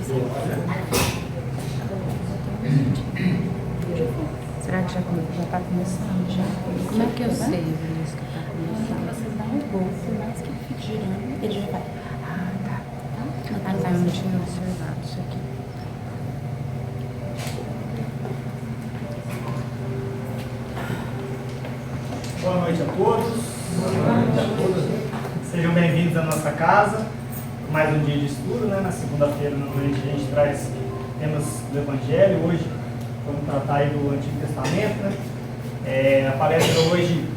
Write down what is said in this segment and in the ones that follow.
Será que já está começando? Já? Como é que eu sei, Vinícius, que está começando? Você dá um gol, por mais que ele fique girando, ele já vai. Ah, tá. Eu não tinha observado isso aqui. Boa noite a todos. Boa noite a todas. Sejam bem-vindos à nossa casa. Mais um dia de estudo, né? Na segunda-feira, na noite, a gente traz temas do Evangelho. Hoje, vamos tratar aí do Antigo Testamento, né? A palestra hoje,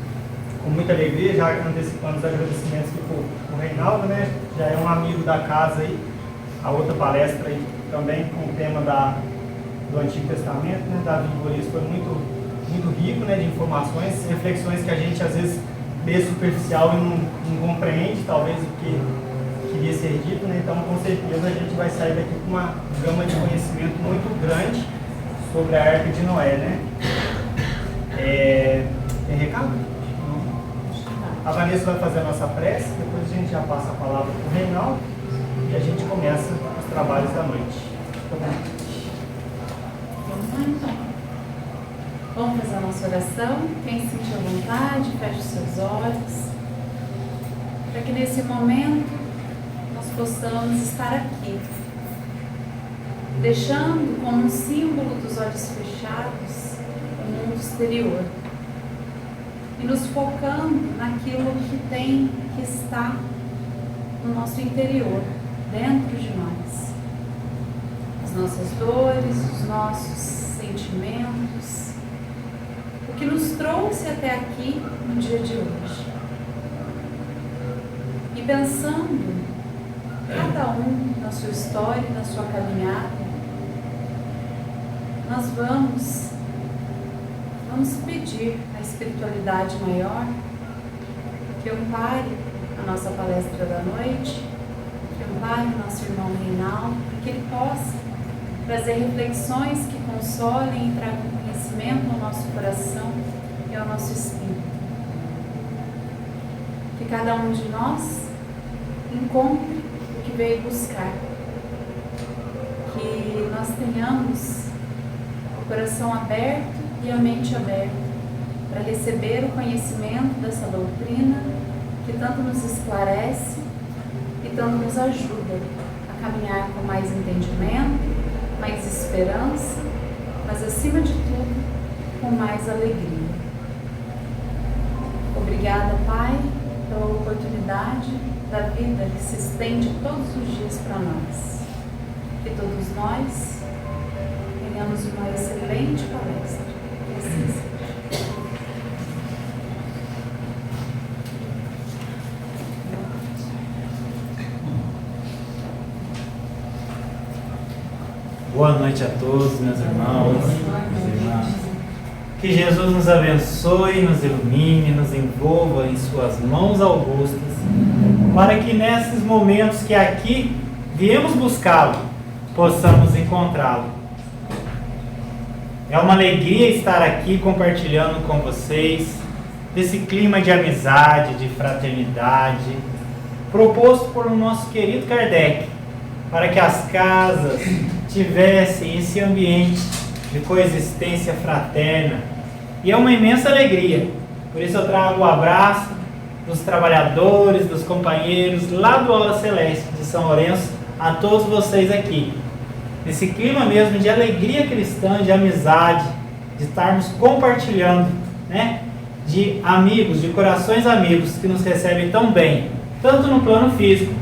com muita alegria, já antecipando os agradecimentos aqui para o Reinaldo, né? Já é um amigo da casa aí. A outra palestra aí também com o tema do Antigo Testamento, né? Davi Boris foi muito rico, né, de informações, reflexões que a gente às vezes vê superficial e não compreende, talvez, o que queria ser dito, né? Então, com certeza, a gente vai sair daqui com uma gama de conhecimento muito grande sobre a Arca de Noé, né? Tem recado? A Vanessa vai fazer a nossa prece, depois a gente já passa a palavra para o Reinaldo e a gente começa os trabalhos da noite. Vamos lá então. Vamos fazer a nossa oração. Quem se sentir à vontade, feche os seus olhos. Para que nesse momento nós possamos estar aqui, deixando como um símbolo dos olhos fechados o mundo exterior e nos focando naquilo que tem que estar no nosso interior, dentro de nós. As nossas dores, os nossos sentimentos, o que nos trouxe até aqui no dia de hoje. E pensando, cada um na sua história, na sua caminhada, nós vamos pedir à espiritualidade maior que ampare a nossa palestra da noite, que ampare o nosso irmão Reinaldo, para que ele possa trazer reflexões que consolem e tragam conhecimento ao nosso coração e ao nosso espírito. Que cada um de nós encontre o que veio buscar. Que nós tenhamos o coração aberto e a mente aberta para receber o conhecimento dessa doutrina que tanto nos esclarece e tanto nos ajuda a caminhar com mais entendimento, mais esperança, mas acima de tudo, com mais alegria. Obrigada, Pai, pela oportunidade da vida que se estende todos os dias para nós. Que todos nós tenhamos uma excelente palestra. Que assim seja. Boa noite a todos, meus irmãos, minhas irmãs. Que Jesus nos abençoe, nos ilumine, nos envolva em suas mãos augustas, para que nesses momentos que aqui viemos buscá-lo, possamos encontrá-lo. É uma alegria estar aqui compartilhando com vocês desse clima de amizade, de fraternidade, proposto por nosso querido Kardec, para que as casas tivessem esse ambiente de coexistência fraterna. E é uma imensa alegria. Por isso eu trago o abraço dos trabalhadores, dos companheiros lá do Aula Celeste de São Lourenço a todos vocês aqui. Nesse clima mesmo de alegria cristã, de amizade, de estarmos compartilhando, né? De amigos, de corações amigos que nos recebem tão bem, tanto no plano físico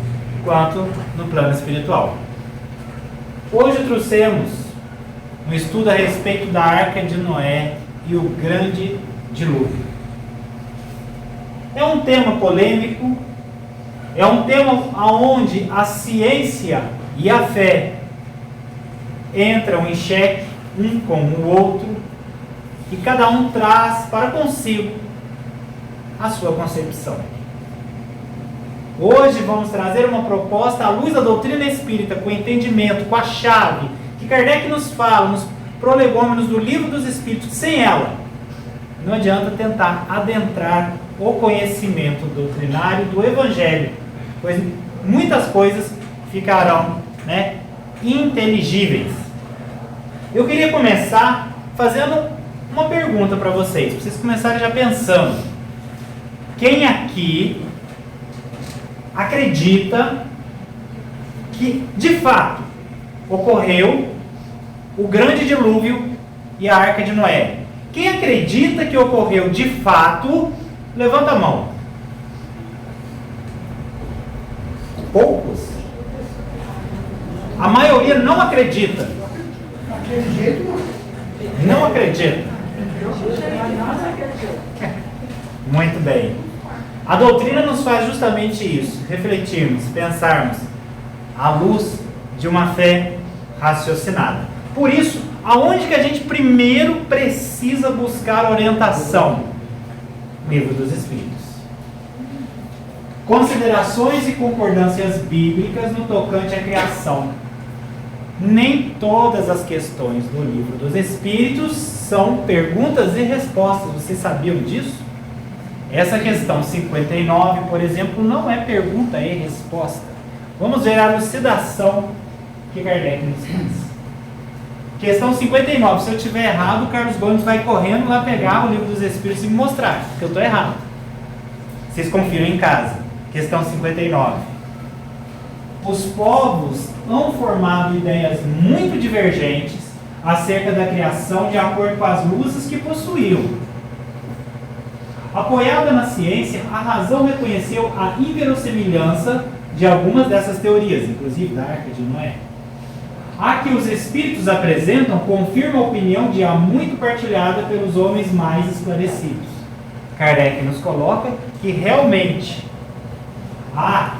quanto no plano espiritual. Hoje trouxemos um estudo a respeito da Arca de Noé e o grande dilúvio. É um tema polêmico, é um tema onde a ciência e a fé entram em xeque um com o outro e cada um traz para consigo a sua concepção. Hoje vamos trazer uma proposta à luz da doutrina espírita, com entendimento, com a chave que Kardec nos fala, nos prolegômenos do Livro dos Espíritos. Sem ela, não adianta tentar adentrar o conhecimento doutrinário do Evangelho, pois muitas coisas ficarão, inteligíveis. Eu queria começar fazendo uma pergunta para vocês começarem já pensando. Quem aqui acredita que, de fato, ocorreu o grande dilúvio e a Arca de Noé? Quem acredita que ocorreu de fato, levanta a mão. Poucos. A maioria não acredita. Não acredita. Muito bem. A doutrina nos faz justamente isso, refletirmos, pensarmos à luz de uma fé raciocinada. Por isso, aonde que a gente primeiro precisa buscar orientação? Livro dos Espíritos. Considerações e concordâncias bíblicas no tocante à criação. Nem todas as questões do Livro dos Espíritos são perguntas e respostas. Vocês sabiam disso? Essa questão 59, por exemplo, não é pergunta e resposta. Vamos ver a elucidação que Kardec nos faz. Questão 59. Se eu estiver errado, o Carlos Gomes vai correndo lá pegar o Livro dos Espíritos e me mostrar que eu estou errado. Vocês confiram em casa. Questão 59. Os povos hão formado ideias muito divergentes acerca da criação de acordo com as luzes que possuíam. Apoiada na ciência, a razão reconheceu a inverossimilhança de algumas dessas teorias, inclusive da Arca de Noé. A que os espíritos apresentam confirma a opinião de há muito partilhada pelos homens mais esclarecidos. Kardec nos coloca que realmente há,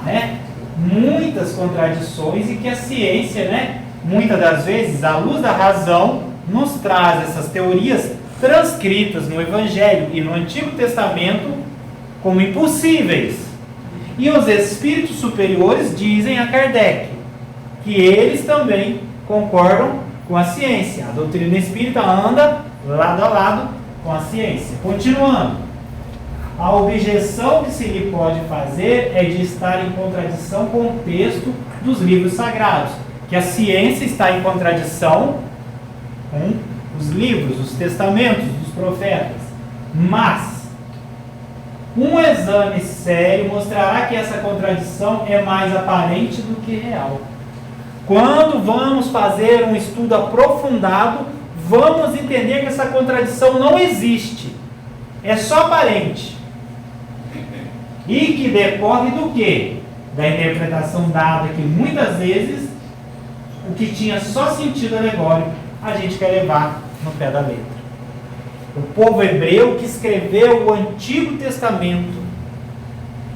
muitas contradições e que a ciência, muitas das vezes, à luz da razão, nos traz essas teorias transcritas no Evangelho e no Antigo Testamento como impossíveis. E os espíritos superiores dizem a Kardec que eles também concordam com a ciência. A doutrina espírita anda lado a lado com a ciência. Continuando. A objeção que se lhe pode fazer é de estar em contradição com o texto dos livros sagrados, que a ciência está em contradição com os livros, os testamentos dos profetas. Mas um exame sério mostrará que essa contradição é mais aparente do que real. Quando vamos fazer um estudo aprofundado, vamos entender que essa contradição não existe. É só aparente. E que decorre do quê? Da interpretação dada que muitas vezes o que tinha só sentido alegórico a gente quer levar no pé da letra. O povo hebreu que escreveu o Antigo Testamento,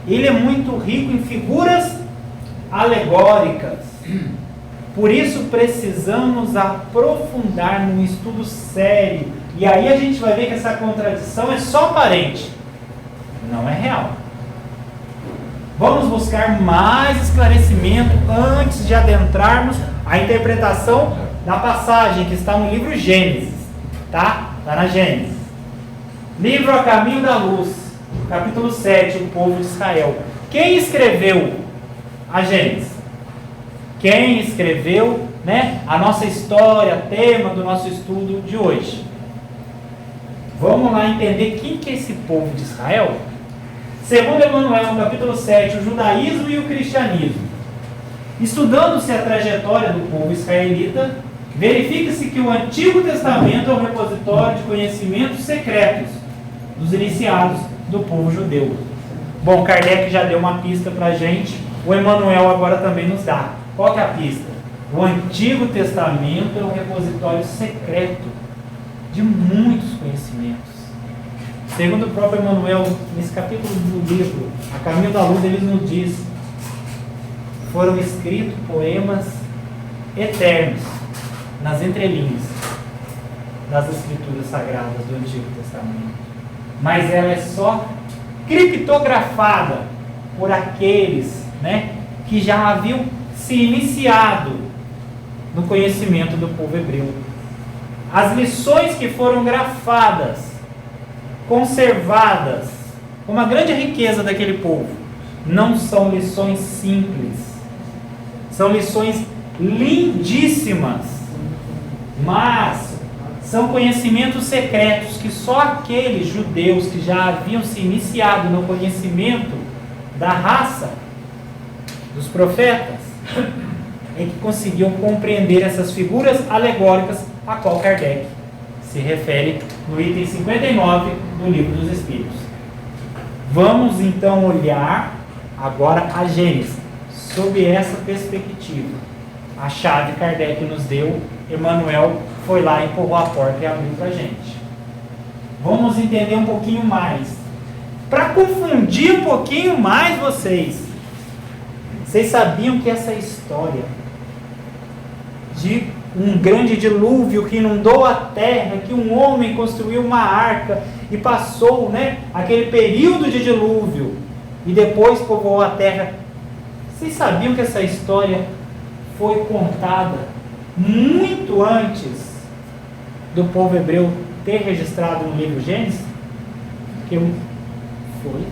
ele é muito rico em figuras alegóricas. Por isso precisamos aprofundar num estudo sério. E aí a gente vai ver que essa contradição é só aparente, não é real. Vamos buscar mais esclarecimento antes de adentrarmos a interpretação da passagem que está no livro Gênesis. Está na Gênesis. Livro A Caminho da Luz, capítulo 7, o povo de Israel. Quem escreveu a Gênesis? Quem escreveu, a nossa história, tema do nosso estudo de hoje? Vamos lá entender quem que é esse povo de Israel? Segundo Emmanuel, no capítulo 7, o judaísmo e o cristianismo. Estudando-se a trajetória do povo israelita, verifica-se que o Antigo Testamento é um repositório de conhecimentos secretos dos iniciados do povo judeu. Bom, Kardec já deu uma pista para a gente, o Emmanuel agora também nos dá. Qual que é a pista? O Antigo Testamento é um repositório secreto de muitos conhecimentos. Segundo o próprio Emmanuel, nesse capítulo do livro A Caminho da Luz, ele nos diz: foram escritos poemas eternos nas entrelinhas das escrituras sagradas do Antigo Testamento, mas ela é só criptografada por aqueles que já haviam se iniciado no conhecimento do povo hebreu. As lições que foram grafadas, conservadas, como a grande riqueza daquele povo, não são lições simples, são lições lindíssimas, mas são conhecimentos secretos que só aqueles judeus que já haviam se iniciado no conhecimento da raça dos profetas é que conseguiam compreender essas figuras alegóricas a qual Kardec se refere no item 59 do Livro dos Espíritos. Vamos então olhar agora a Gênesis sob essa perspectiva. A chave Kardec nos deu, Emmanuel foi lá, empurrou a porta e abriu para a gente. Vamos entender um pouquinho mais. Para confundir um pouquinho mais vocês sabiam que essa história de um grande dilúvio que inundou a terra, que um homem construiu uma arca e passou, aquele período de dilúvio e depois povoou a terra, vocês sabiam que essa história foi contada muito antes do povo hebreu ter registrado no livro Gênesis? Foi.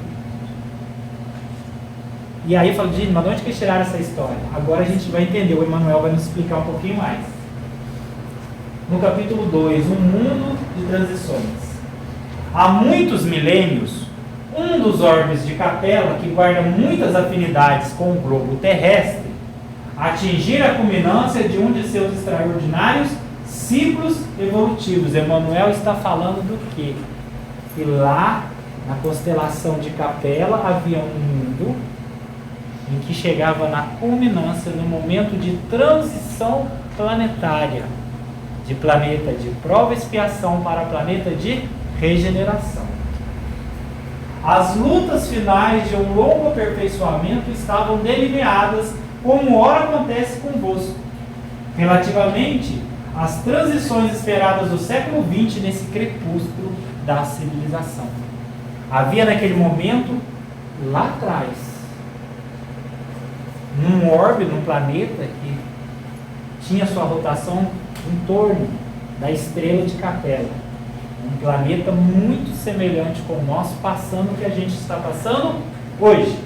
E aí eu falo, gente, mas de onde que tiraram essa história? Agora a gente vai entender, o Emmanuel vai nos explicar um pouquinho mais. No capítulo 2, um mundo de transições. Há muitos milênios, um dos orbes de Capela, que guarda muitas afinidades com o globo terrestre, atingir a culminância de um de seus extraordinários ciclos evolutivos. Emmanuel está falando do quê? Que lá, na constelação de Capela, havia um mundo em que chegava na culminância, no momento de transição planetária, de planeta de prova e expiação para planeta de regeneração. As lutas finais de um longo aperfeiçoamento estavam delineadas, como ora acontece convosco, relativamente às transições esperadas do século XX nesse crepúsculo da civilização. Havia naquele momento, lá atrás, num orbe, num planeta que tinha sua rotação em torno da estrela de Capela, um planeta muito semelhante com o nosso, passando o que a gente está passando hoje.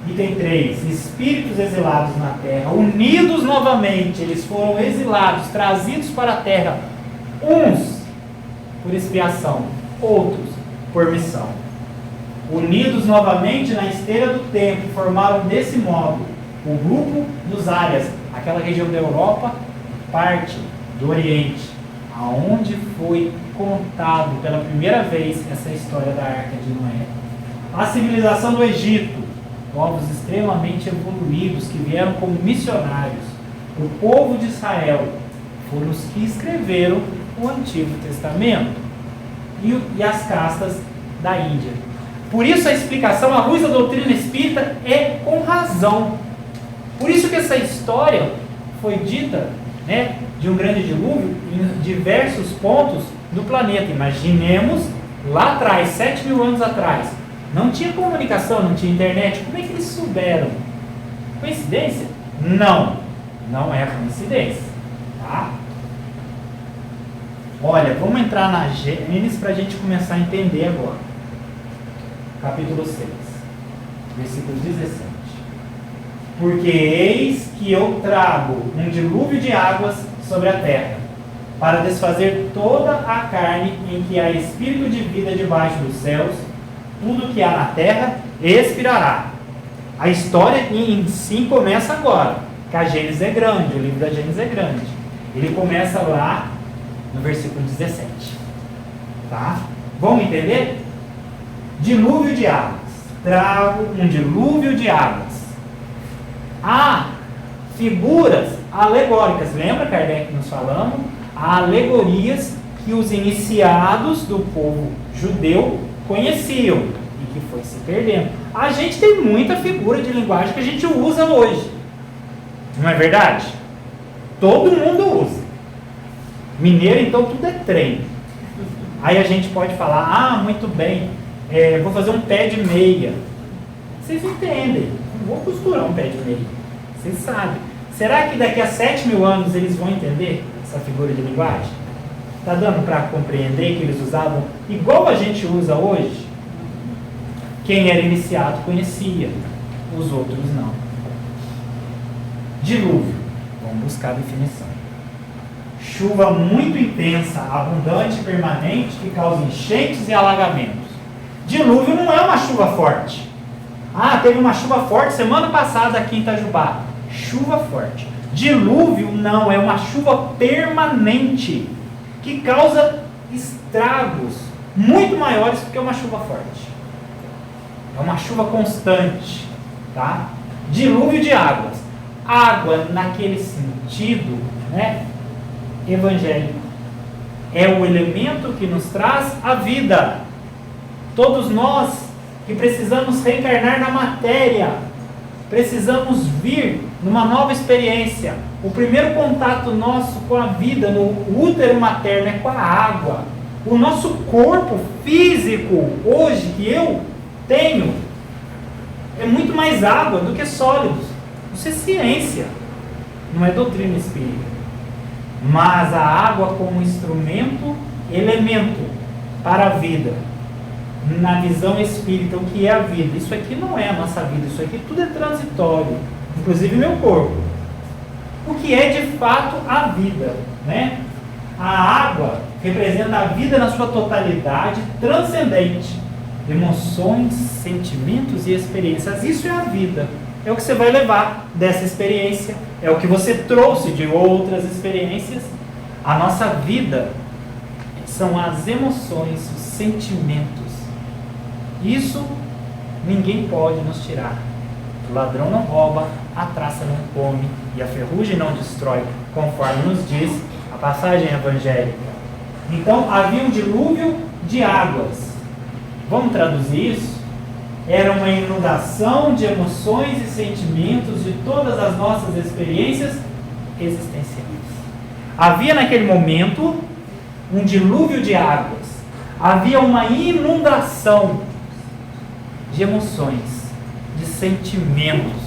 Item 3. Espíritos exilados na Terra, unidos novamente, eles foram exilados, trazidos para a Terra, uns por expiação, outros por missão. Unidos novamente na esteira do tempo, formaram desse modo o grupo dos Árias, aquela região da Europa, parte do Oriente, aonde foi contado pela primeira vez essa história da Arca de Noé. A civilização do Egito, povos extremamente evoluídos que vieram como missionários. O povo de Israel foram os que escreveram o Antigo Testamento e as castas da Índia. Por isso a explicação à luz da doutrina espírita é com razão. Por isso que essa história foi dita, de um grande dilúvio em diversos pontos do planeta. Imaginemos lá atrás, 7.000 anos atrás, não tinha comunicação, não tinha internet. Como é que eles souberam? Coincidência? Não, não é coincidência, tá? Olha, vamos entrar na Gênesis para a gente começar a entender agora. Capítulo 6, versículo 17. Porque eis que eu trago um dilúvio de águas sobre a terra, para desfazer toda a carne em que há espírito de vida debaixo dos céus, tudo que há na terra expirará. A história em si começa agora, que a Gênesis é grande, o livro da Gênesis é grande. Ele começa lá no versículo 17. Tá? Vamos entender? Dilúvio de águas. Trago um dilúvio de águas. Há figuras alegóricas. Lembra, Kardec nos falando? Há alegorias que os iniciados do povo judeu conheciam e que foi se perdendo. A gente tem muita figura de linguagem que a gente usa hoje. Não é verdade? Todo mundo usa. Mineiro, então, tudo é trem. Aí a gente pode falar, muito bem, vou fazer um pé de meia. Vocês entendem. Não vou costurar um pé de meia. Vocês sabem. Será que daqui a 7.000 anos eles vão entender essa figura de linguagem? Está dando para compreender que eles usavam igual a gente usa hoje? Quem era iniciado conhecia, os outros não. Dilúvio. Vamos buscar a definição. Chuva muito intensa, abundante e permanente que causa enchentes e alagamentos. Dilúvio não é uma chuva forte. Teve uma chuva forte semana passada aqui em Itajubá. Chuva forte. Dilúvio não, é uma chuva permanente que causa estragos muito maiores do que uma chuva forte. É uma chuva constante, tá? Dilúvio de águas. Água naquele sentido, né, evangélico. É o elemento que nos traz a vida. Todos nós que precisamos reencarnar na matéria, precisamos vir numa nova experiência. O primeiro contato nosso com a vida no útero materno é com a água. O nosso corpo físico, hoje, que eu tenho, é muito mais água do que sólidos. Isso é ciência, não é doutrina espírita. Mas a água como instrumento, elemento para a vida. Na visão espírita, o que é a vida? Isso aqui não é a nossa vida, isso aqui tudo é transitório, inclusive meu corpo. O que é de fato a vida, né? A água representa a vida na sua totalidade transcendente. Emoções, sentimentos e experiências, isso é a vida. É o que você vai levar dessa experiência, é o que você trouxe de outras experiências. A nossa vida são as emoções, os sentimentos. Isso ninguém pode nos tirar. O ladrão não rouba, a traça não come e a ferrugem não destrói, conforme nos diz a passagem evangélica. Então havia um dilúvio de águas. Vamos traduzir isso? Era uma inundação de emoções e sentimentos de todas as nossas experiências existenciais. Havia naquele momento um dilúvio de águas. Havia uma inundação de emoções, de sentimentos,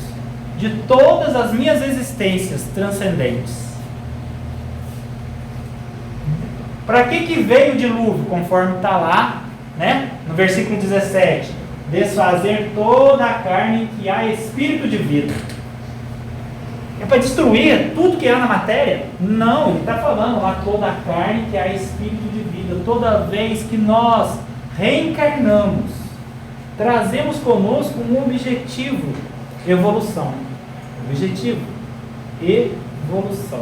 de todas as minhas existências transcendentes. Para que veio o dilúvio? Conforme está lá, né? No versículo 17. Desfazer toda a carne que há espírito de vida. É para destruir tudo que há na matéria? Não, ele está falando lá toda a carne que há espírito de vida. Toda vez que nós reencarnamos, trazemos conosco um objetivo: evolução. Objetivo: evolução.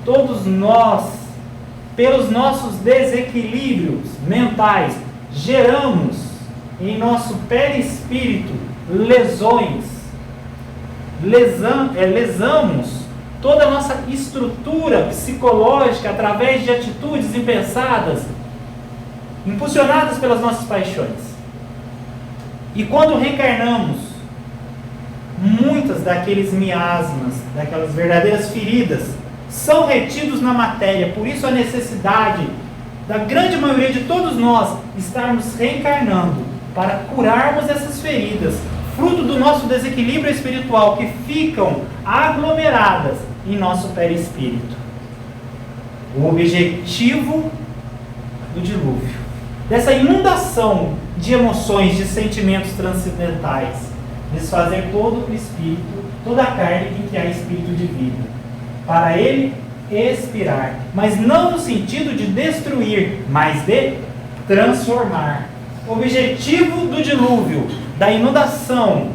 Todos nós, pelos nossos desequilíbrios mentais, geramos em nosso perispírito lesões. Lesamos toda a nossa estrutura psicológica através de atitudes impensadas, impulsionadas pelas nossas paixões. E quando reencarnamos, muitas daqueles miasmas, daquelas verdadeiras feridas, são retidos na matéria. Por isso a necessidade da grande maioria de todos nós estarmos reencarnando para curarmos essas feridas, fruto do nosso desequilíbrio espiritual, que ficam aglomeradas em nosso perispírito. O objetivo do dilúvio, dessa inundação de emoções, de sentimentos transcendentais, desfazer todo o espírito, toda a carne em que há espírito de vida, para ele expirar, mas não no sentido de destruir, mas de transformar. O objetivo do dilúvio, da inundação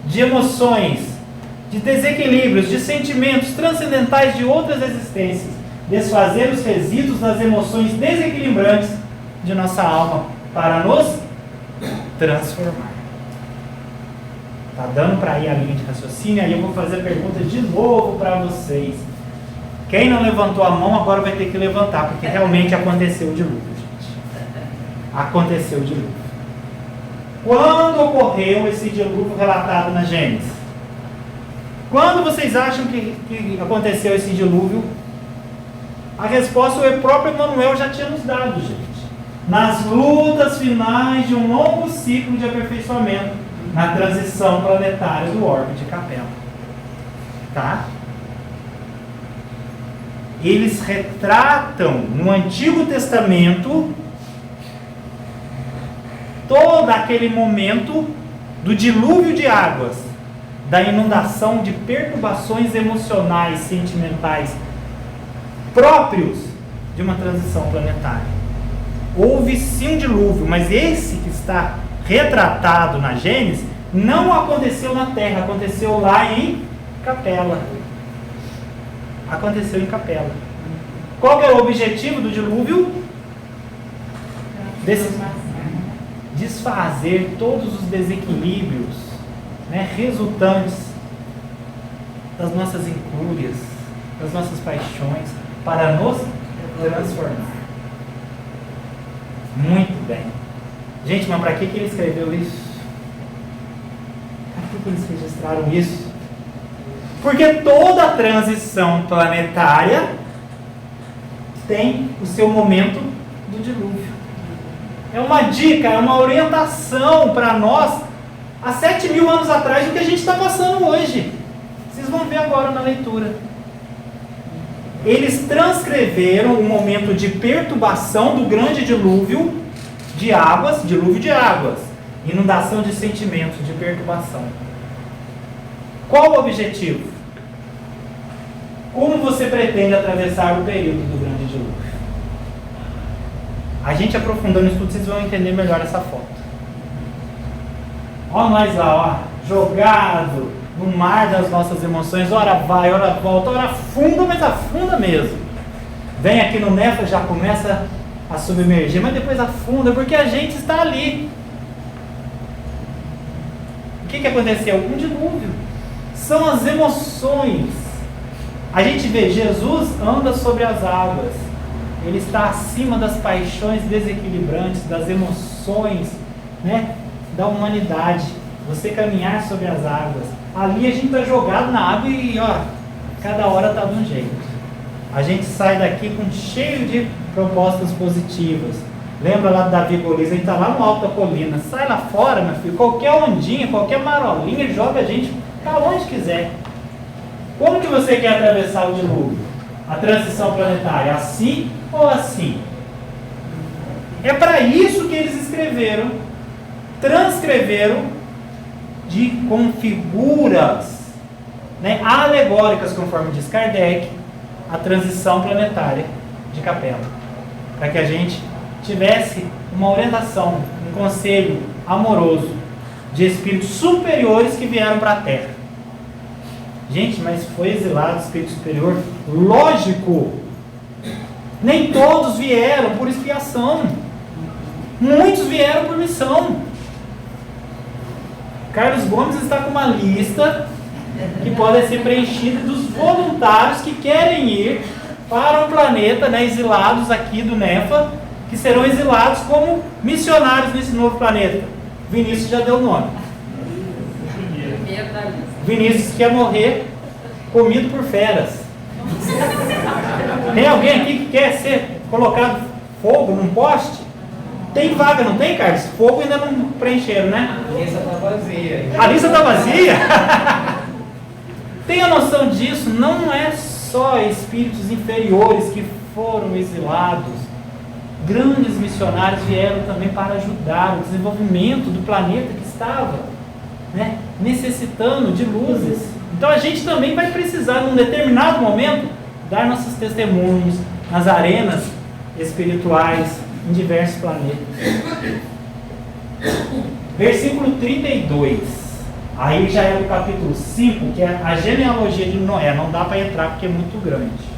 de emoções, de desequilíbrios, de sentimentos transcendentais de outras existências, desfazer os resíduos das emoções desequilibrantes de nossa alma para nos transformar. Está dando para ir a linha de raciocínio? Aí eu vou fazer a pergunta de novo para vocês. Quem não levantou a mão agora vai ter que levantar, porque realmente aconteceu o dilúvio, gente. Aconteceu o dilúvio. Quando ocorreu esse dilúvio relatado na Gênesis? Quando vocês acham que aconteceu esse dilúvio? A resposta o próprio Emmanuel já tinha nos dado, gente. Nas lutas finais de um longo ciclo de aperfeiçoamento, na transição planetária do orbe de Capela. Tá? Eles retratam no Antigo Testamento todo aquele momento do dilúvio de águas, da inundação de perturbações emocionais, sentimentais, próprios de uma transição planetária. Houve sim um dilúvio, mas esse que está retratado na Gênesis não aconteceu na Terra, aconteceu lá em Capela. Aconteceu em Capela. Qual que era o objetivo do dilúvio? Desfazer todos os desequilíbrios, né, resultantes das nossas incúrias, das nossas paixões, para nos transformar. Muito bem. Gente, mas para que ele escreveu isso? Para que eles registraram isso? Porque toda transição planetária tem o seu momento do dilúvio. É uma dica, é uma orientação para nós há 7.000 anos atrás do que a gente está passando hoje. Vocês vão ver agora na leitura. Eles transcreveram o momento de perturbação do grande dilúvio de águas, inundação de sentimentos, de perturbação. Qual o objetivo? Como você pretende atravessar o período do grande dilúvio? A gente aprofundando o estudo, vocês vão entender melhor essa foto. Olha nós lá, ó, jogado no mar das nossas emoções, ora vai, ora volta, ora afunda, mas afunda mesmo. Vem aqui no Nefa, já começa a submergir, mas depois afunda, porque a gente está ali. O que aconteceu? Um dilúvio. São as emoções. A gente vê, Jesus anda sobre as águas. Ele está acima das paixões desequilibrantes, das emoções, né, da humanidade. Você caminhar sobre as águas. Ali a gente está jogado na água e, ó, cada hora está de um jeito. A gente sai daqui com cheio de propostas positivas. Lembra lá do Davi Golias? A gente está lá no alto da colina. Sai lá fora, meu filho. Qualquer ondinha, qualquer marolinha, joga a gente para onde quiser. Como que você quer atravessar o dilúvio? A transição planetária, assim ou assim? É para isso que eles escreveram, transcreveram com figuras, né, alegóricas, conforme diz Kardec, a transição planetária de Capela. Para que a gente tivesse uma orientação, um conselho amoroso de espíritos superiores que vieram para a Terra. Gente, mas foi exilado o espírito superior? Lógico! Nem todos vieram por expiação. Muitos vieram por missão. Carlos Gomes está com uma lista que pode ser preenchida dos voluntários que querem ir para o planeta, né, exilados aqui do Nefa, que serão exilados como missionários nesse novo planeta. Vinícius já deu o nome. Vinícius quer morrer comido por feras. Tem alguém aqui que quer ser colocado fogo num poste? Tem vaga, não tem, Carlos? Fogo ainda não preencheram, né? A lista está vazia. A lista está vazia? Tenha noção disso, não é só espíritos inferiores que foram exilados. Grandes missionários vieram também para ajudar o desenvolvimento do planeta que estava, né, necessitando de luzes. Então a gente também vai precisar, num determinado momento, dar nossos testemunhos nas arenas espirituais, em diversos planetas. Versículo 32. Aí já é o capítulo 5, que é a genealogia de Noé. Não dá para entrar porque é muito grande.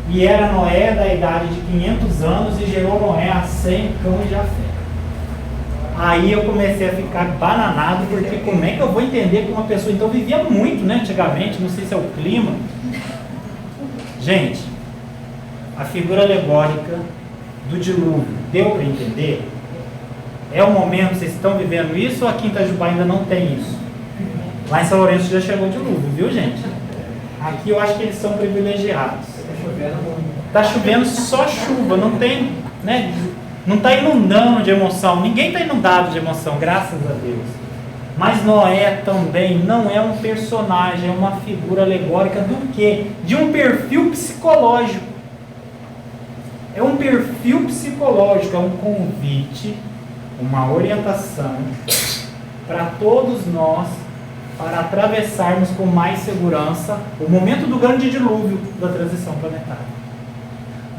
E era Noé da idade de 500 anos e gerou Noé a Sem, Cão e Jafé. Aí eu comecei a ficar bananado, porque como é que eu vou entender que uma pessoa... Então vivia muito, né, antigamente, não sei se é o clima. Gente, a figura alegórica do dilúvio, deu para entender? É o momento, vocês estão vivendo isso ou aqui em Itajubá ainda não tem isso? Lá em São Lourenço já chegou o dilúvio, viu, gente? Aqui eu acho que eles são privilegiados. Está chovendo só chuva, não tem, né? Não está inundando de emoção. Ninguém está inundado de emoção, graças a Deus. Mas Noé também não é um personagem, é uma figura alegórica do quê? De um perfil psicológico. É um perfil psicológico, é um convite, uma orientação para todos nós para atravessarmos com mais segurança o momento do grande dilúvio da transição planetária.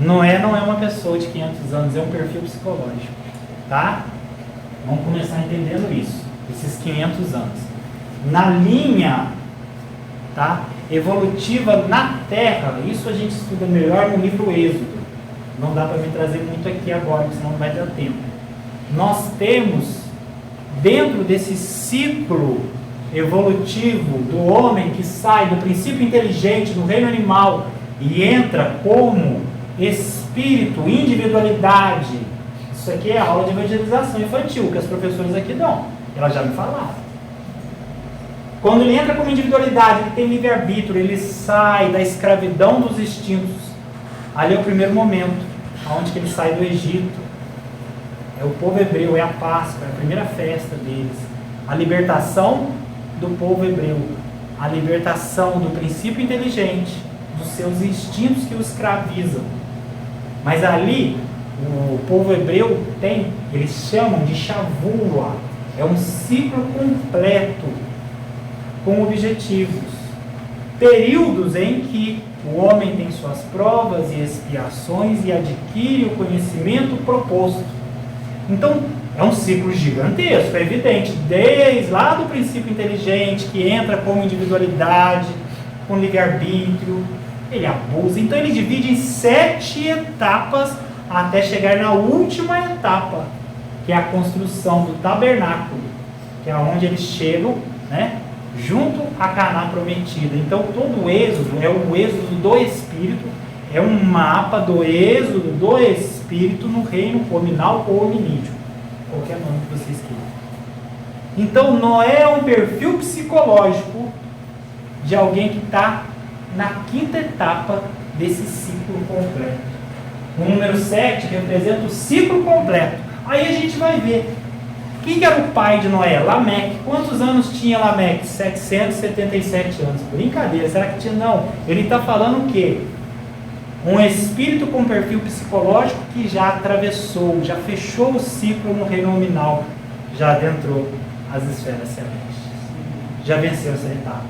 Noé não é uma pessoa de 500 anos, é um perfil psicológico, tá? Vamos começar entendendo isso, esses 500 anos. Na linha, tá, evolutiva na Terra, isso a gente estuda melhor no livro Êxodo. Não dá para me trazer muito aqui agora, senão não vai dar tempo. Nós temos, dentro desse ciclo evolutivo do homem que sai do princípio inteligente do reino animal e entra como espírito, individualidade. Isso aqui é a aula de evangelização infantil que as professoras aqui dão. Elas já me falaram. Quando ele entra como individualidade, ele tem livre-arbítrio, ele sai da escravidão dos instintos. Ali é o primeiro momento, onde ele sai do Egito. É o povo hebreu, é a Páscoa, é a primeira festa deles. A libertação do povo hebreu, a libertação do princípio inteligente, dos seus instintos que o escravizam. Mas ali, o povo hebreu tem, eles chamam de Shavua, é um ciclo completo, com objetivos. Períodos em que o homem tem suas provas e expiações e adquire o conhecimento proposto. Então, é um ciclo gigantesco, é evidente, desde lá do princípio inteligente, que entra como individualidade, com livre-arbítrio, ele abusa. Então, ele divide em 7 etapas até chegar na última etapa, que é a construção do tabernáculo, que é onde eles chegam, né, junto a Canaã prometida. Então, todo o êxodo é o êxodo do Espírito, é um mapa do êxodo do Espírito no reino hominal ou hominídeo, qualquer nome que vocês queiram. Então, Noé é um perfil psicológico de alguém que está na 5ª etapa desse ciclo completo. O número 7 representa o ciclo completo. Aí a gente vai ver. Quem era o pai de Noé? Lameque. Quantos anos tinha Lameque? 777 anos. Brincadeira, será que tinha? Não. Ele está falando o quê? Um espírito com perfil psicológico que já atravessou, já fechou o ciclo no reino nominal, já adentrou as esferas celestes. Já venceu essa etapa.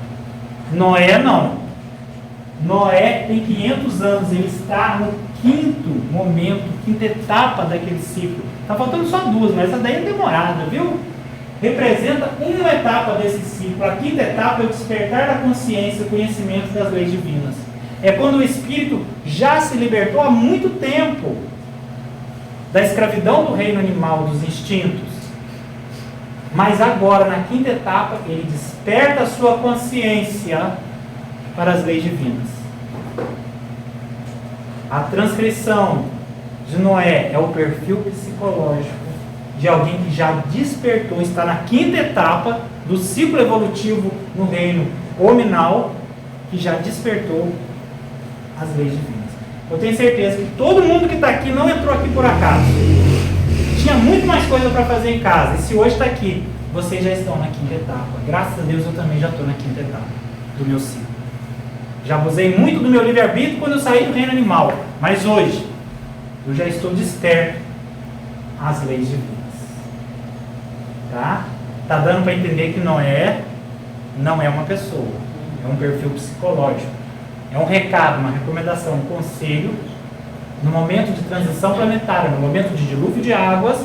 Noé não. Noé tem 500 anos, ele está no 5º momento, 5ª etapa daquele ciclo. Está faltando só 2, mas essa daí é demorada, viu? Representa uma etapa desse ciclo. A 5ª etapa é o despertar da consciência, o conhecimento das leis divinas. É quando o espírito já se libertou há muito tempo da escravidão do reino animal, dos instintos. Mas agora, na 5ª etapa, ele desperta a sua consciência para as leis divinas. A transcrição de Noé é o perfil psicológico de alguém que já despertou, está na 5ª etapa do ciclo evolutivo no reino hominal, que já despertou as leis divinas. Eu tenho certeza que todo mundo que está aqui não entrou aqui por acaso. Tinha muito mais coisa para fazer em casa. E se hoje está aqui, vocês já estão na 5ª etapa. Graças a Deus eu também já estou na 5ª etapa do meu ciclo. Já abusei muito do meu livre-arbítrio quando eu saí do reino animal. Mas hoje, eu já estou desperto às leis divinas. Tá? Tá dando para entender que Noé não é uma pessoa. É um perfil psicológico. É um recado, uma recomendação, um conselho, no momento de transição planetária, no momento de dilúvio de águas,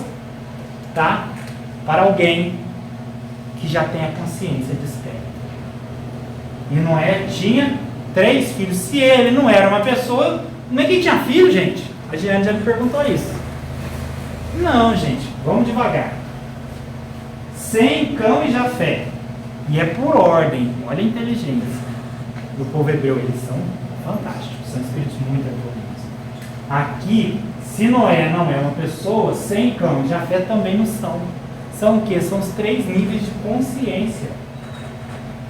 tá? Para alguém que já tem a consciência desperta. E Noé tinha 3 filhos. Se ele não era uma pessoa, como é que ele tinha filho, gente? A Giane já me perguntou isso. Não, gente, vamos devagar. Sem, Cão e Jafé. E é por ordem, olha a inteligência do povo hebreu, eles são fantásticos, são espíritos muito evoluídos. Aqui, se Noé não é uma pessoa, Sem, Cão e Jafé também não são. São o quê? São os 3 níveis de consciência.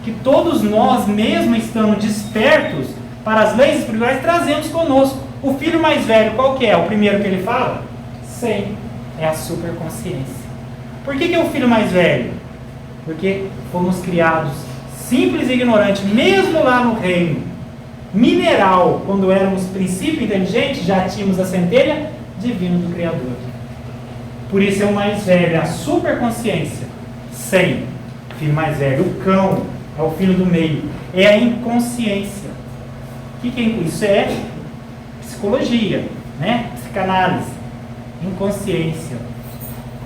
Que todos nós, mesmo estando despertos para as leis espirituais, trazemos conosco. O filho mais velho, qual que é? O primeiro que ele fala? Sem. É a superconsciência. Por que é o filho mais velho? Porque fomos criados simples e ignorantes, mesmo lá no reino mineral, quando éramos princípio inteligente, já tínhamos a centelha divina do Criador. Por isso é o mais velho, a superconsciência. Sem. Filho mais velho, o cão É o filho do meio. É a inconsciência. O que é isso? É psicologia, né? Psicanálise. Inconsciência.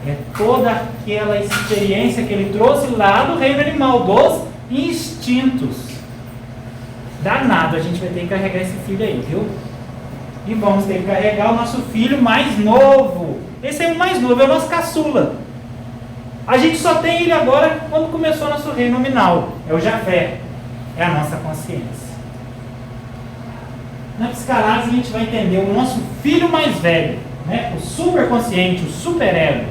É toda aquela experiência que ele trouxe lá do reino animal, dos instintos. Danado, a gente vai ter que carregar esse filho aí, viu? E vamos ter que carregar o nosso filho mais novo. Esse é o mais novo, é o nosso caçula. A gente só tem ele agora quando começou o nosso reino nominal. É o Jafé. É a nossa consciência. Na psicanálise a gente vai entender o nosso filho mais velho, né? O superconsciente, o superego.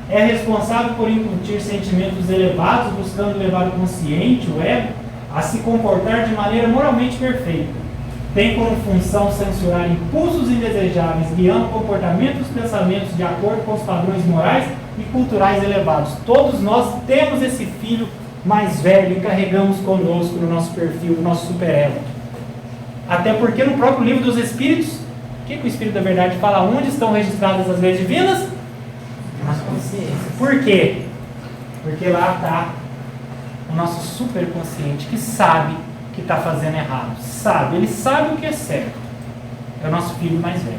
É responsável por incutir sentimentos elevados, buscando levar o consciente, o ego, a se comportar de maneira moralmente perfeita. Tem como função censurar impulsos indesejáveis, guiando comportamentos e pensamentos de acordo com os padrões morais e culturais elevados. Todos nós temos esse filho mais velho e carregamos conosco no nosso perfil, no nosso superego. Até porque no próprio livro dos Espíritos, o que o Espírito da Verdade fala? Onde estão registradas as leis divinas? Na consciência. Por quê? Porque lá está o nosso superconsciente que sabe que está fazendo errado. Sabe, ele sabe o que é certo. É o nosso filho mais velho.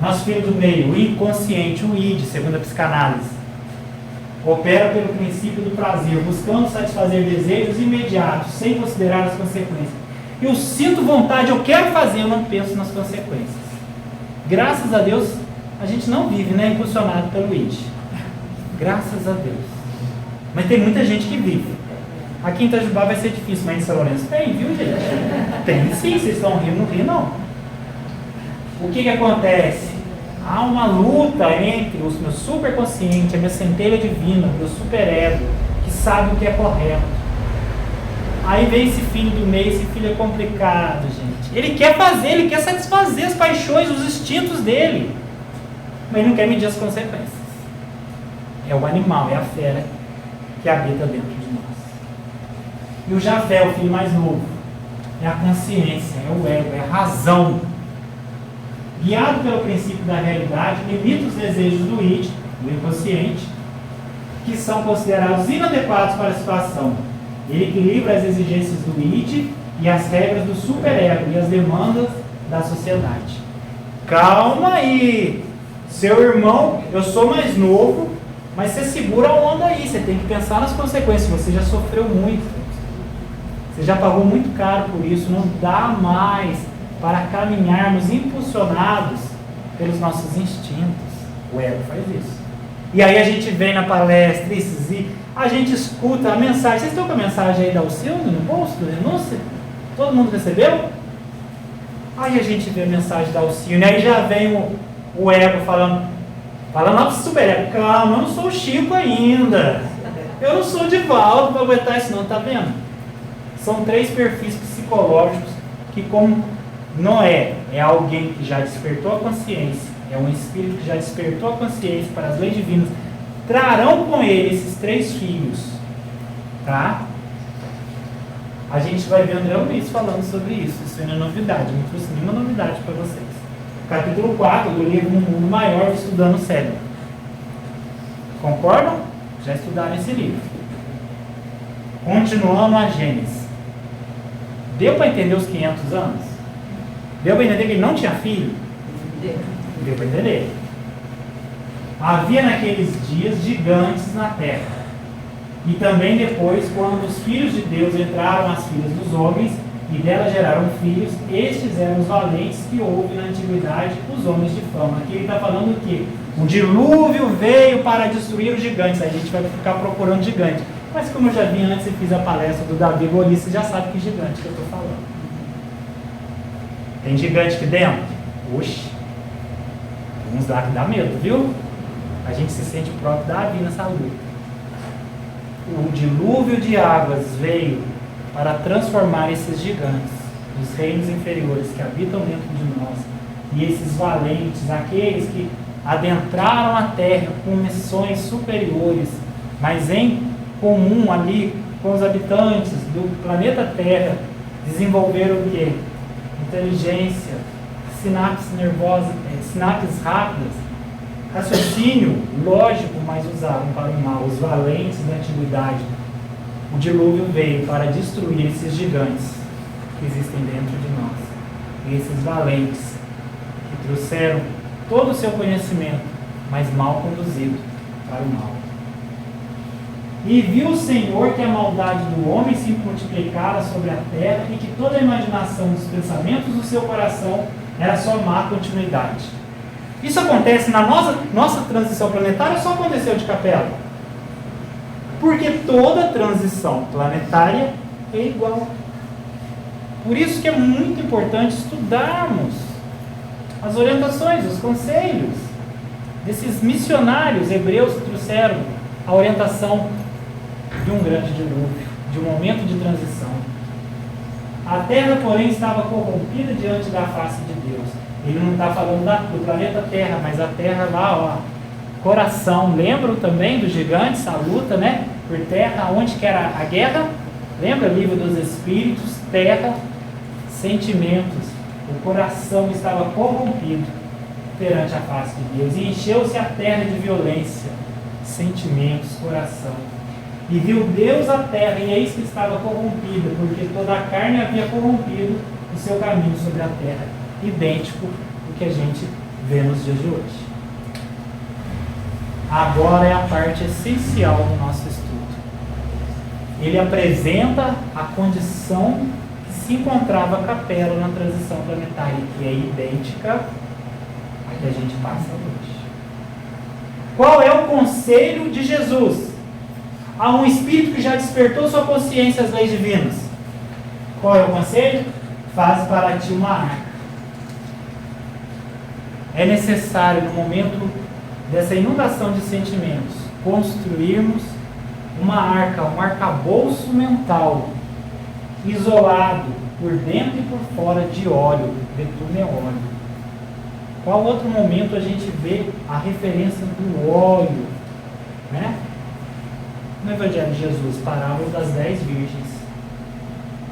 Nosso filho do meio, o inconsciente, o id, segundo a psicanálise, opera pelo princípio do prazer, buscando satisfazer desejos imediatos, sem considerar as consequências. Eu sinto vontade, eu quero fazer, eu não penso nas consequências. Graças a Deus, a gente não vive, né, impulsionado pelo id. Graças a Deus. Mas tem muita gente que vive. Aqui em Itajubá vai ser difícil, mas em São Lourenço tem, viu, gente? Tem sim, vocês estão rindo, não rindo não. O que acontece? Há uma luta entre o meu superconsciente, a minha centelha divina, o meu superego, que sabe o que é correto. Aí vem esse filho do meio, esse filho é complicado, gente. Ele quer fazer, ele quer satisfazer as paixões, os instintos dele. Mas ele não quer medir as consequências. É o animal, é a fera que habita dentro de nós. E o Jafé, o filho mais novo, é a consciência, é o ego, é a razão. Guiado pelo princípio da realidade, limita os desejos do id, do inconsciente, que são considerados inadequados para a situação. Ele equilibra as exigências do id e as regras do superego e as demandas da sociedade. Calma aí, seu irmão, eu sou mais novo, mas você segura a onda aí, você tem que pensar nas consequências, você já sofreu muito. Você já pagou muito caro por isso, não dá mais para caminharmos impulsionados pelos nossos instintos. O ego faz isso. E aí a gente vem na palestra e a gente escuta a mensagem. Vocês estão com a mensagem aí da Alcione no bolso, do Renúncia? Todo mundo recebeu? Aí a gente vê a mensagem da Alcione, aí já vem o ego falando lá pro superego, calma, eu não sou o Chico ainda. Eu não sou o Divaldo para aguentar isso não, tá vendo? São 3 perfis psicológicos que, como Noé é alguém que já despertou a consciência, é um espírito que já despertou a consciência para as leis divinas, trarão com ele esses 3 filhos, tá? A gente vai ver André Luiz falando sobre isso, isso não é novidade, não trouxe nenhuma novidade para vocês. Capítulo 4 do livro Um Mundo Maior, Estudando o Cérebro. Concordam? Já estudaram esse livro. Continuando a Gênesis. Deu para entender os 500 anos? Deu para entender que ele não tinha filho? Deu para entender. Havia naqueles dias gigantes na terra. E também depois, quando os filhos de Deus entraram às filhas dos homens, e delas geraram filhos, estes eram os valentes que houve na antiguidade, os homens de fama. Aqui ele está falando que o dilúvio veio para destruir os gigantes. Aí a gente vai ficar procurando gigante. Mas como eu já vi antes e fiz a palestra do Davi Golias, você já sabe que gigante que eu estou falando. Tem gigante aqui dentro? Oxi. Vamos lá que dá medo, viu? A gente se sente o próprio Davi nessa luta. O dilúvio de águas veio para transformar esses gigantes, os reinos inferiores que habitam dentro de nós, e esses valentes, aqueles que adentraram a terra com missões superiores, mas em comum ali com os habitantes do planeta Terra, desenvolveram o quê? Inteligência, sinapses nervosas, sinapses rápidas, raciocínio lógico, mas usaram para o mal. Os valentes da antiguidade, O dilúvio veio para destruir esses gigantes que existem dentro de nós. E esses valentes que trouxeram todo o seu conhecimento, mas mal conduzido para o mal. E viu o Senhor que a maldade do homem se multiplicara sobre a terra e que toda a imaginação dos pensamentos do seu coração era só má continuidade. Isso acontece na nossa transição planetária ou só aconteceu de Capela? Porque toda transição planetária é igual. Por isso que é muito importante estudarmos as orientações, os conselhos desses missionários hebreus que trouxeram a orientação de um grande dilúvio, de um momento de transição. A terra, porém, estava corrompida diante da face de Deus. Ele não está falando do planeta Terra, mas a terra lá, ó, coração. Lembram também dos gigantes, a luta, né, por terra, onde que era a guerra? Lembra? Livro dos Espíritos, terra, sentimentos. O coração estava corrompido perante a face de Deus e encheu-se a terra de violência, sentimentos, coração. E viu Deus a terra, e eis que estava corrompida, porque toda a carne havia corrompido o seu caminho sobre a terra. Idêntico ao que a gente vê nos dias de hoje. Agora é a parte essencial do nosso estudo. Ele apresenta a condição que se encontrava a Capela na transição planetária, que é idêntica à que a gente passa hoje. Qual é o conselho de Jesus a um espírito que já despertou sua consciência às leis divinas? Qual é o conselho? Faz para ti uma arca. É necessário, no momento dessa inundação de sentimentos, construirmos uma arca, um arcabouço mental, isolado por dentro e por fora de óleo, betume é óleo. Qual outro momento a gente vê a referência do óleo, né? No Evangelho de Jesus, parábola das 10 virgens.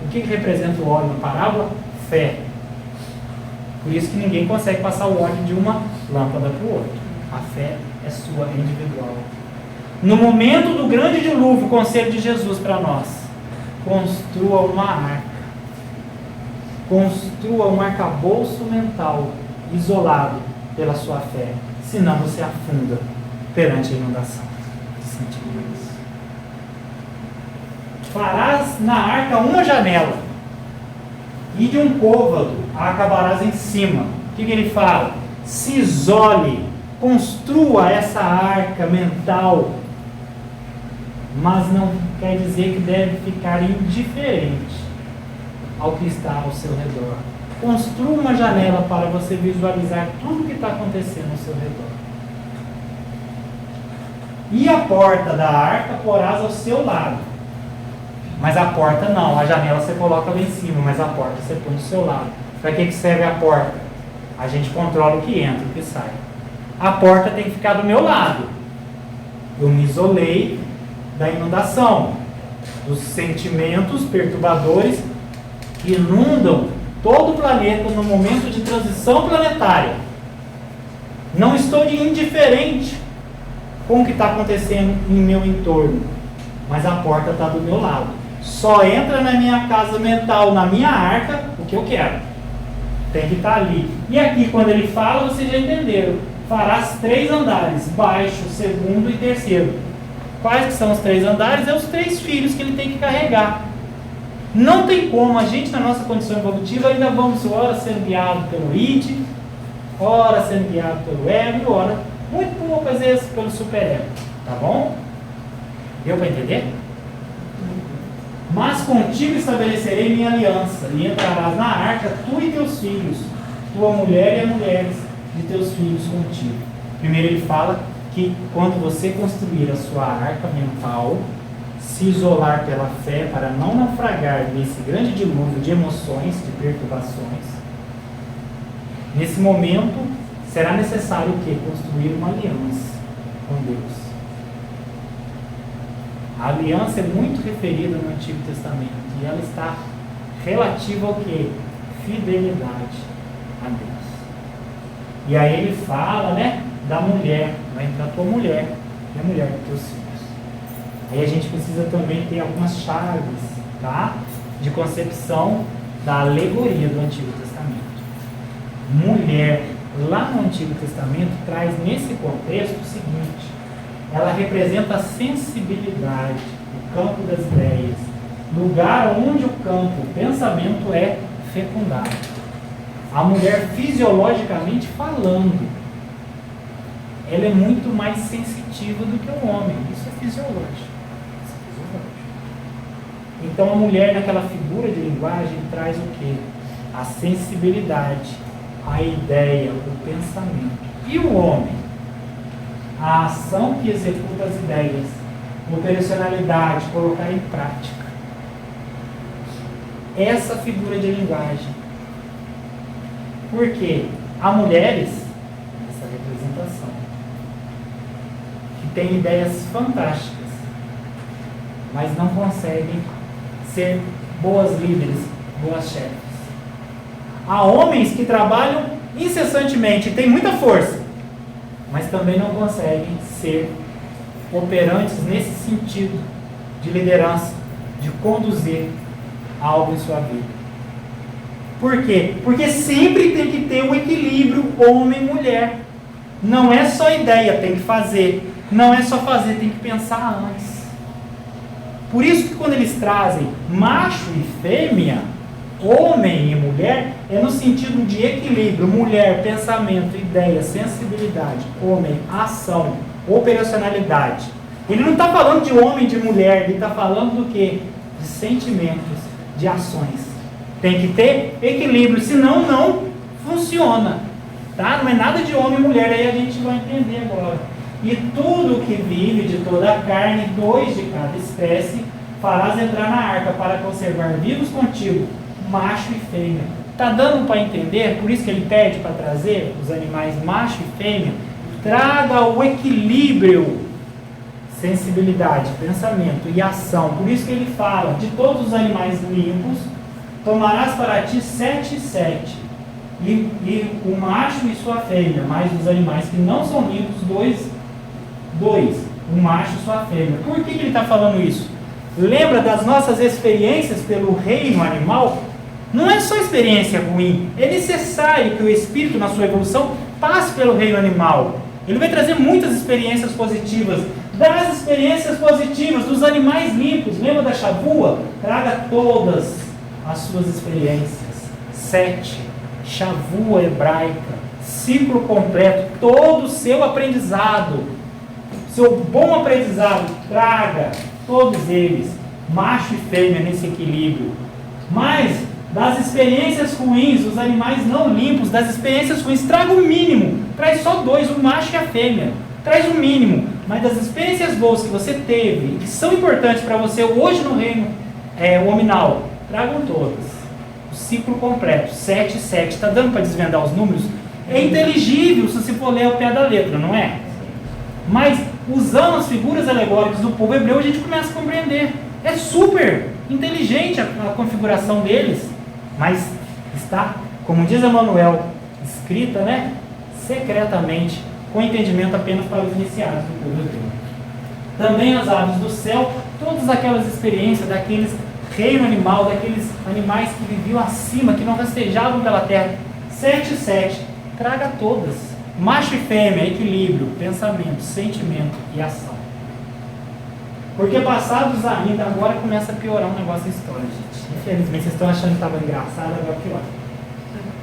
O que representa o óleo na parábola? Fé. Por isso que ninguém consegue passar o óleo de uma lâmpada para o outro. A fé é sua, é individual. No momento do grande dilúvio, o conselho de Jesus para nós: construa uma arca. Construa um arcabouço mental isolado pela sua fé. Senão você afunda perante a inundação de sentimentos. Farás na arca uma janela, e de um côvado a acabarás em cima. O que ele fala? Se isole, construa essa arca mental, mas não quer dizer que deve ficar indiferente ao que está ao seu redor. Construa uma janela para você visualizar tudo o que está acontecendo ao seu redor. E a porta da arca porás ao seu lado. Mas a porta não, a janela você coloca lá em cima, mas a porta você põe do seu lado. Para que serve a porta? A gente controla o que entra e o que sai. A porta tem que ficar do meu lado. Eu me isolei da inundação, dos sentimentos perturbadores que inundam todo o planeta no momento de transição planetária. Não estou indiferente com o que está acontecendo em meu entorno, mas a porta está do meu lado. Só entra na minha casa mental, na minha arca, o que eu quero. Tem que estar ali. E aqui, quando ele fala, vocês já entenderam. Farás 3 andares, baixo, segundo e terceiro. Quais que são os 3 andares? É os 3 filhos que ele tem que carregar. Não tem como, a gente na nossa condição evolutiva ainda vamos ora sendo guiado pelo id, ora sendo guiado pelo ego, ora, muito poucas vezes, pelo superego. Tá bom? Deu para entender? Mas contigo estabelecerei minha aliança, e entrarás na arca, tu e teus filhos, tua mulher e as mulheres de teus filhos contigo. Primeiro ele fala que quando você construir a sua arca mental, se isolar pela fé para não naufragar nesse grande dilúvio de emoções, de perturbações, nesse momento será necessário o quê? Construir uma aliança com Deus. A aliança é muito referida no Antigo Testamento e ela está relativa ao quê? Fidelidade a Deus. E aí ele fala, né, da mulher, vai entrar tua mulher e a mulher dos teus filhos. Aí a gente precisa também ter algumas chaves, tá? De concepção da alegoria do Antigo Testamento. Mulher, lá no Antigo Testamento, traz nesse contexto o seguinte: ela representa a sensibilidade, o campo das ideias, lugar onde o campo, o pensamento é fecundado. A mulher, fisiologicamente falando, ela é muito mais sensitiva do que o homem. Isso é fisiológico. Então a mulher, naquela figura de linguagem, traz o quê? A sensibilidade, a ideia, o pensamento. E o homem? A ação que executa as ideias, operacionalidade, colocar em prática. Essa figura de linguagem. Por quê? Há mulheres, nessa representação, que têm ideias fantásticas, mas não conseguem ser boas líderes, boas chefes. Há homens que trabalham incessantemente, têm muita força, mas também não conseguem ser operantes nesse sentido de liderança, de conduzir algo em sua vida. Por quê? Porque sempre tem que ter um equilíbrio homem-mulher. Não é só ideia, tem que fazer. Não é só fazer, tem que pensar antes. Por isso que quando eles trazem macho e fêmea, homem e mulher, é no sentido de equilíbrio. Mulher, pensamento, ideia, sensibilidade. Homem, ação, operacionalidade. Ele não está falando de homem e de mulher, ele está falando do quê? De sentimentos, de ações. Tem que ter equilíbrio, senão não funciona. Tá? Não é nada de homem e mulher, aí a gente vai entender agora. E tudo que vive de toda a carne, 2 de cada espécie, farás entrar na arca para conservar vivos contigo, macho e fêmea. Está dando para entender? Por isso que ele pede para trazer os animais macho e fêmea. Traga o equilíbrio, sensibilidade, pensamento e ação. Por isso que ele fala, de todos os animais limpos, tomarás para ti 7 e 7. E o macho e sua fêmea, mais os animais que não são limpos, 2. O macho e sua fêmea. Por que ele está falando isso? Lembra das nossas experiências pelo reino animal? Não é só experiência ruim. É necessário que o espírito, na sua evolução, passe pelo reino animal. Ele vai trazer muitas experiências positivas. Das experiências positivas dos animais limpos, lembra da chavua? Traga todas as suas experiências. 7. Chavua hebraica. Ciclo completo. Todo o seu aprendizado. Seu bom aprendizado. Traga todos eles. Macho e fêmea nesse equilíbrio. Mas das experiências ruins, dos animais não limpos, das experiências ruins, traga o mínimo. Traz só 2, o macho e a fêmea. Traz o mínimo. Mas das experiências boas que você teve, que são importantes para você hoje no reino hominal, tragam todas. O ciclo completo, 7 e 7. Está dando para desvendar os números? É inteligível se você for ler ao pé da letra, não é? Mas, usando as figuras alegóricas do povo hebreu, a gente começa a compreender. É super inteligente a configuração deles, mas está, como diz Emmanuel, escrita, né, secretamente, com entendimento apenas para os iniciados do povo hebreu. Também as aves do céu, todas aquelas experiências daqueles reino animal, daqueles animais que viviam acima, que não rastejavam pela terra. 7 e 7, traga todas. Macho e fêmea, equilíbrio, pensamento, sentimento e ação. Porque passados ainda, agora começa a piorar um negócio da história, gente. Infelizmente, vocês estão achando que estava engraçado, agora pior.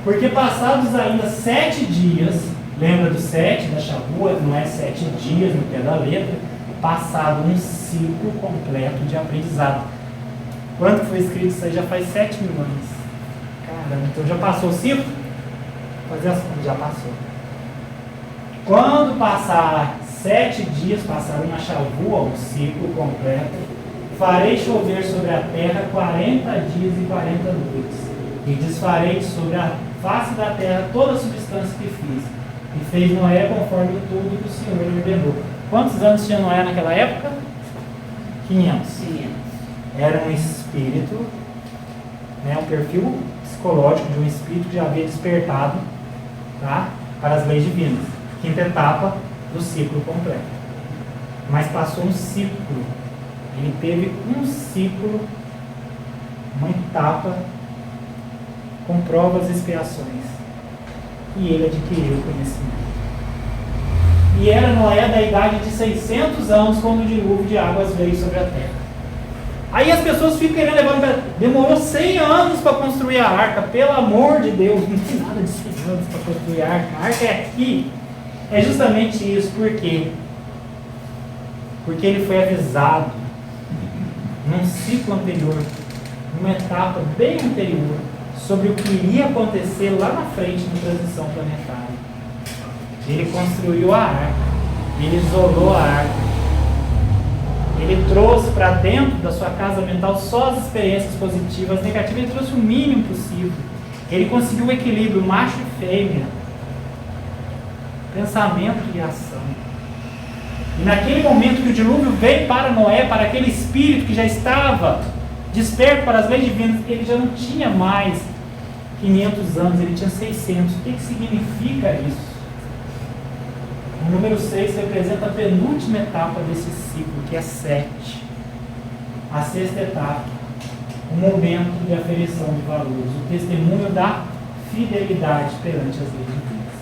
Porque passados ainda 7 dias, lembra do 7 da chavua, não é 7 dias no pé da letra, passado um ciclo completo de aprendizado. Quando foi escrito isso aí? Já faz 7 mil anos. Caramba, então já passou o ciclo? Fazer as contas, já passou. Quando passar 7 dias, passaram na chavua, um ciclo completo, farei chover sobre a terra 40 dias e 40 noites, e desfarei sobre a face da terra toda a substância que fiz. E fez Noé conforme tudo que o Senhor lhe ordenou. Quantos anos tinha Noé naquela época? 500. Era um espírito, né, um perfil psicológico de um espírito que já havia despertado, tá, para as leis divinas. 5ª etapa do ciclo completo. Mas passou um ciclo Ele teve um ciclo, uma etapa com provas e expiações. E ele adquiriu o conhecimento. E era Noé da idade de 600 anos quando o dilúvio de águas veio sobre a terra. Aí as pessoas ficam querendo levar. Demorou 100 anos para construir a arca. Pelo amor de Deus, não tem nada de 100 anos para construir a arca. A arca é aqui. É justamente isso. Por quê? Porque ele foi avisado num ciclo anterior, numa etapa bem anterior, sobre o que iria acontecer lá na frente na transição planetária. Ele construiu a arca, ele isolou a arca, ele trouxe para dentro da sua casa mental só as experiências positivas, negativas, ele trouxe o mínimo possível. Ele conseguiu o equilíbrio macho e fêmea, pensamento e ação. E naquele momento que o dilúvio veio para Noé, para aquele espírito que já estava desperto para as leis divinas, ele já não tinha mais 500 anos, ele tinha 600. O que significa isso? O número 6 representa a penúltima etapa desse ciclo, que é 7. A sexta etapa, o momento de aferição de valores, o testemunho da fidelidade perante as leis divinas.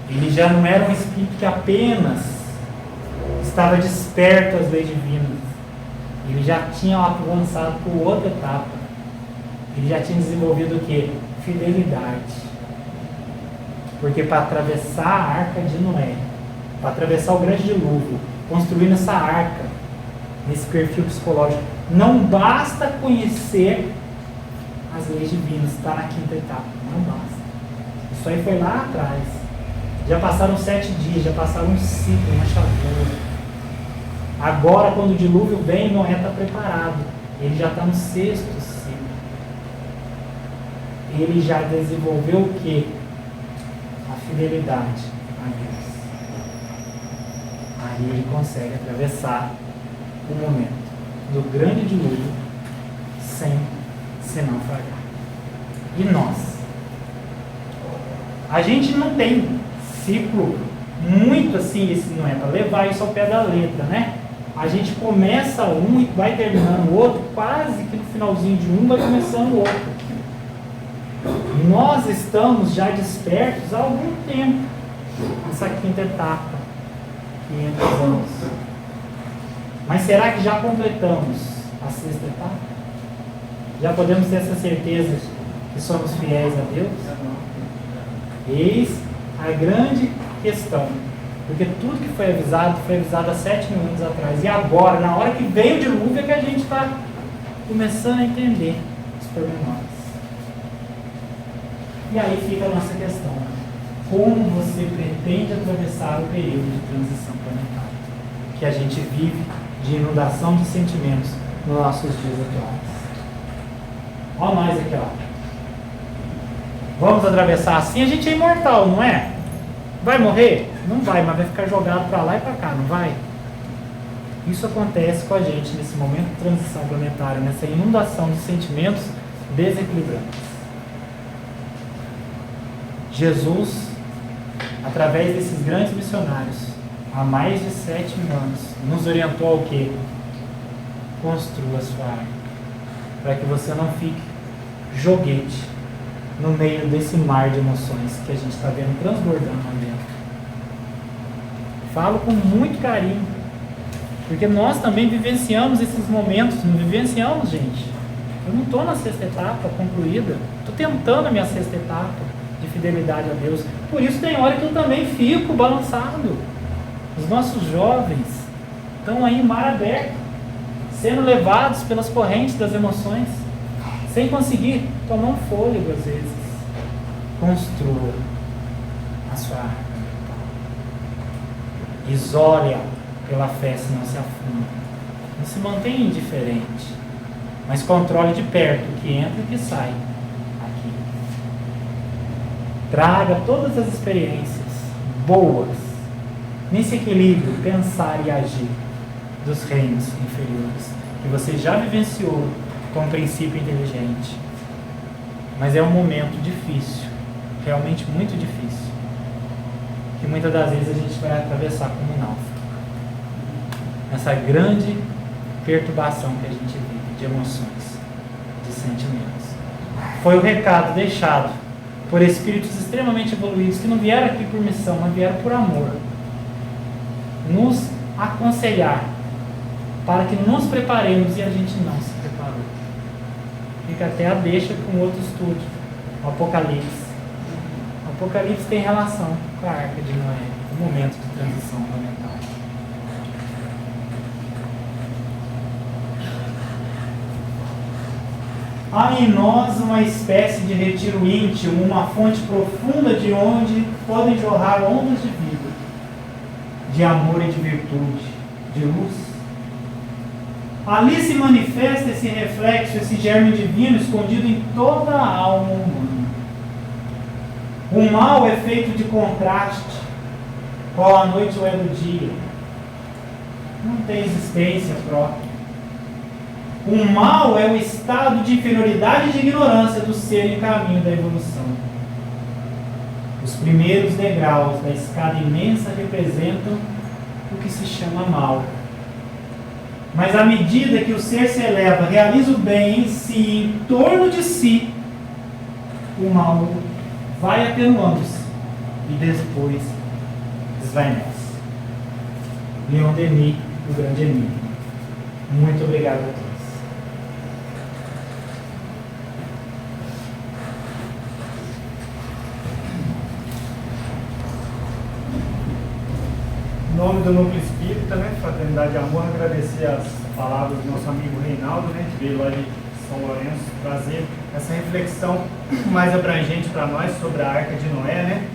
Ele já não era um espírito que apenas estava desperto às leis divinas. Ele já tinha avançado por outra etapa. Ele já tinha desenvolvido o quê? Fidelidade. Porque para atravessar a arca de Noé, para atravessar o grande dilúvio, construindo essa arca, nesse perfil psicológico, não basta conhecer as leis divinas, está na quinta etapa, não basta. Isso aí foi lá atrás. Já passaram 7 dias, já passaram um ciclo, uma chavura. Agora, quando o dilúvio vem, Noé está preparado. Ele já está no 6º ciclo. Ele já desenvolveu o quê? A fidelidade a Deus. Aí ele consegue atravessar o momento do grande dilúvio sem naufragar. E nós? A gente não tem ciclo muito assim, esse não é para levar isso ao pé da letra, né? A gente começa um e vai terminando o outro, quase que no finalzinho de um vai começando o outro. Nós estamos já despertos há algum tempo nessa quinta etapa, 500 anos. Mas será que já completamos a sexta etapa? Já podemos ter essa certeza que somos fiéis a Deus? Eis a grande questão. Porque tudo que foi avisado há 7 mil anos atrás. E agora, na hora que veio o dilúvio, é que a gente está começando a entender os pormenores. E aí fica a nossa questão. Como você pretende atravessar o período de transição planetária que a gente vive de inundação de sentimentos nos nossos dias atuais? Olha nós aqui, ó. Vamos atravessar assim? A gente é imortal, não é? Vai morrer? Não vai, mas vai ficar jogado para lá e para cá, não vai? Isso acontece com a gente nesse momento de transição planetária, nessa inundação de sentimentos desequilibrantes. Jesus, através desses grandes missionários, há mais de 7 mil anos, nos orientou ao quê? Construa a sua arca, para que você não fique joguete no meio desse mar de emoções que a gente está vendo transbordando lá dentro. Falo com muito carinho, porque nós também vivenciamos esses momentos, não vivenciamos, gente? Eu não estou na sexta etapa concluída, estou tentando a minha sexta etapa de fidelidade a Deus. Por isso tem hora que eu também fico balançado. Os nossos jovens estão aí em mar aberto, sendo levados pelas correntes das emoções, sem conseguir tomar um fôlego às vezes. Construa a sua arca. Isole-a pela fé, senão se afunda. Não se mantenha indiferente, mas controle de perto o que entra e o que sai aqui. Traga todas as experiências boas nesse equilíbrio, pensar e agir dos reinos inferiores, que você já vivenciou com um princípio inteligente. Mas é um momento difícil, realmente muito difícil, que muitas das vezes a gente vai atravessar como um náufrago, nessa grande perturbação que a gente vive, de emoções, de sentimentos. Foi o recado deixado por espíritos extremamente evoluídos que não vieram aqui por missão, mas vieram por amor. Nos aconselhar para que nos preparemos e a gente não se preparou. Fica até a deixa com outro estudo, o Apocalipse. O Apocalipse tem relação com a Arca de Noé, o momento de transição planetária. Há em nós uma espécie de retiro íntimo, uma fonte profunda de onde podem jorrar ondas de vida, de amor e de virtude, de luz. Ali se manifesta esse reflexo, esse germe divino escondido em toda a alma humana. O mal é feito de contraste, qual a noite ou é do dia. Não tem existência própria. O mal é o estado de inferioridade e de ignorância do ser em caminho da evolução. Os primeiros degraus da escada imensa representam o que se chama mal. Mas à medida que o ser se eleva, realiza o bem em si, em torno de si, o mal vai atenuando-se e depois esvanece. Leon Denis, o grande enigma. Muito obrigado a todos. Em nome do Núcleo Espírita, né, Fraternidade e Amor, agradecer as palavras do nosso amigo Reinaldo, né, que veio lá de São Lourenço, trazer essa reflexão mais abrangente para nós sobre a Arca de Noé, né?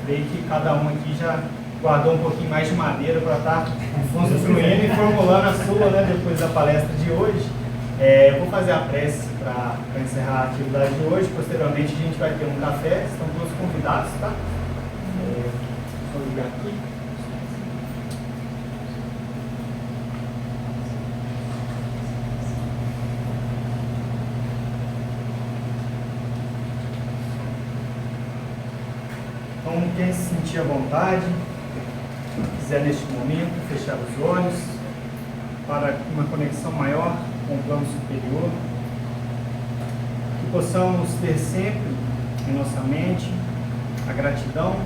Creio que cada um aqui já guardou um pouquinho mais de madeira para estar construindo e formulando a sua, né, depois da palestra de hoje. Eu vou fazer a prece para encerrar a atividade de hoje. Posteriormente a gente vai ter um café, estão todos convidados, tá? Vou ligar aqui. Então, quem se sentir à vontade, quiser neste momento fechar os olhos para uma conexão maior com o plano superior, que possamos ter sempre em nossa mente a gratidão,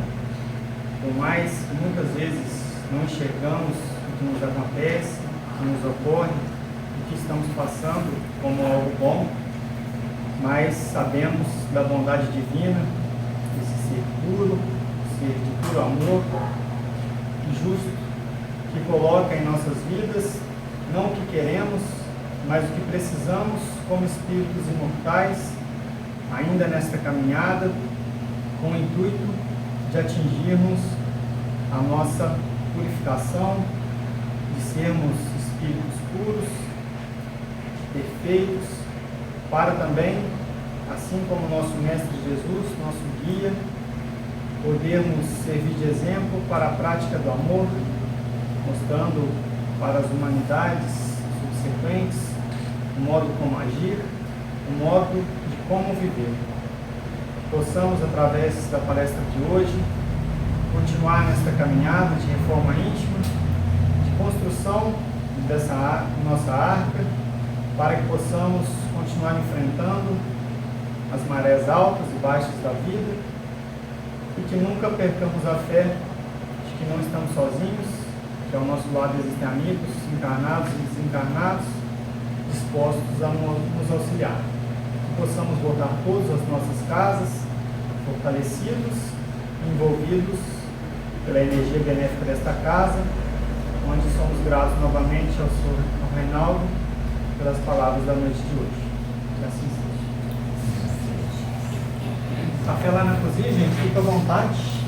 por mais que muitas vezes não enxergamos o que nos acontece, o que nos ocorre, o que estamos passando como algo bom, mas sabemos da bondade divina, esse ser puro, ser de puro amor e justo, que coloca em nossas vidas não o que queremos, mas o que precisamos como espíritos imortais, ainda nesta caminhada, com o intuito de atingirmos a nossa purificação, de sermos espíritos puros, perfeitos, para também, assim como nosso Mestre Jesus, nosso guia, podermos servir de exemplo para a prática do amor, mostrando para as humanidades subsequentes o modo como agir, o modo de como viver. Possamos, através da palestra de hoje, continuar nesta caminhada de reforma íntima, de construção dessa nossa arca, para que possamos continuar enfrentando as marés altas e baixas da vida e que nunca percamos a fé de que não estamos sozinhos, que ao nosso lado existem amigos, encarnados e desencarnados, dispostos a nos auxiliar. Que possamos voltar todos às nossas casas, fortalecidos, envolvidos pela energia benéfica desta casa, onde somos gratos novamente ao Reinaldo pelas palavras da noite de hoje. Que assim seja. Café lá na cozinha, gente, fica à vontade.